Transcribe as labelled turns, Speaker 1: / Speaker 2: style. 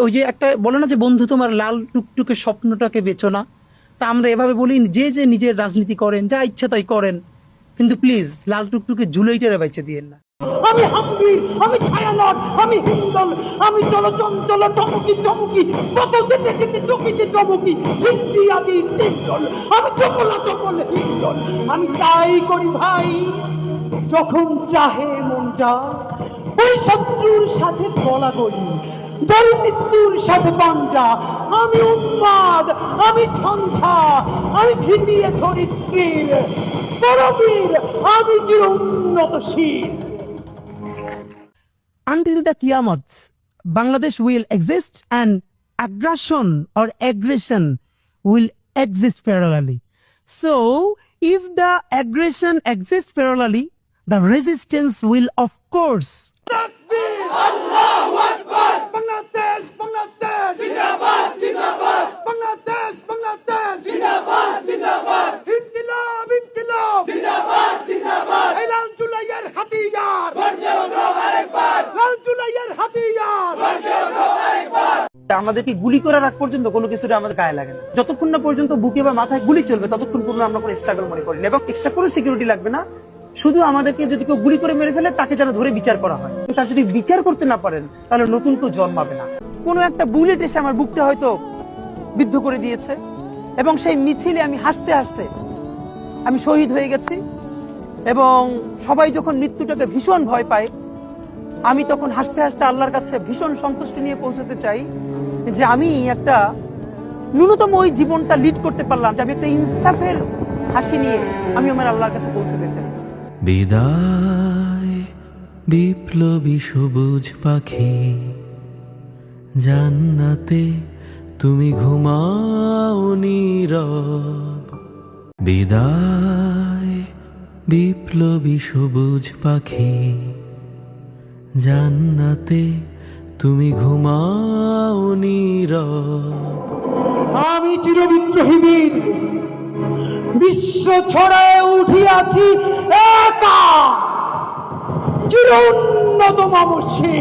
Speaker 1: ওই যে একটা বলে না যে বন্ধু তোমার লাল টুকটুকে স্বপ্নটাকে বেচো না, তা আমরা এভাবে বলি যে যে নিজের রাজনীতি করেন, যা ইচ্ছা তাই করেন, কিন্তু প্লিজ লাল টুকটুকে ঝুলাইটারে বাইচে দিয়েন না।
Speaker 2: আমি হাম্বির, আমি ছায়ানট, আমি হিন্দল, আমি চলচঞ্চল টমকি চমকি, কত যেতে যেতে চকিতে চমকি, হিন্দি আদি তিনজল, আমি চপলা চপল হিন্দল। আমি তাই করি ভাই, যখন চাহে মনটা ওই শত্রুর সাথে গলা করি, দল মৃত্যুর সাথে পাঞ্জা। আমি উন্মাদ, আমি ঝঞ্ঝা, আমি ভিটিয়ে ধরিত্রীর পরবীর, আমি চির উন্নতশীল।
Speaker 1: Until the Qiyamah, Bangladesh will exist and aggression will exist parallelly. So, if the aggression exists parallelly, the resistance will of course.
Speaker 2: Allahu Akbar! Bangladesh, Bangladesh! Zindabad, Zindabad! Bangladesh, Bangladesh! Zindabad, Zindabad! Inkilab, Inkilab! Zindabad, Zindabad! Hey, Lal Julayar Hatiyar! Barje utho arekbar! Lal Julayar Hatiyar! Barje utho arekbar!
Speaker 1: আমাদেরকে গুলি করার আগ পর্যন্ত কোনো কিছুটা আমাদের গায়ে লাগে না। যতক্ষণ না পর্যন্ত বুকে বা মাথায় গুলি চলবে ততক্ষণ পর্যন্ত আমরা কোনো স্ট্রাগল মনে করি না, এবং এক্সট্রা কোনো সিকিউরিটি লাগবে না। শুধু আমাদেরকে যদি কেউ গুলি করে মেরে ফেলে তাকে যেন ধরে বিচার করা হয়। তার যদি বিচার করতে না পারেন তাহলে নতুন কেউ জন্মাবে না। কোনো একটা বুলেট এসে আমার বুকটা হয়তো বিদ্ধ করে দিয়েছে, এবং সেই মিছিলে আমি হাসতে হাসতে আমি শহীদ হয়ে গেছি, এবং সবাই যখন মৃত্যুটাকে ভীষণ ভয় পায়, আমি তখন হাসতে হাসতে আল্লাহর কাছে ভীষণ সন্তুষ্টি নিয়ে পৌঁছতে চাই যে আমি একটা ন্যূনতম ওই জীবনটা লিড করতে পারলাম, যে আমি একটা ইনসাফের হাসি নিয়ে আমি আমার আল্লাহর কাছে পৌঁছতে চাই।
Speaker 3: বিদায় বিপ্লবী সবুজ পাখি, জান্নাতে তুমি ঘুমাও নীরব। বিদায় বিপ্লবী সবুজ পাখি, জান্নাতে তুমি ঘুমাও নীরব।
Speaker 2: আমি চিরবিদ্রোহী বীর, বিশ্ব ছড়ায় উঠিয়াছি একা, চির উন্নত মামসে।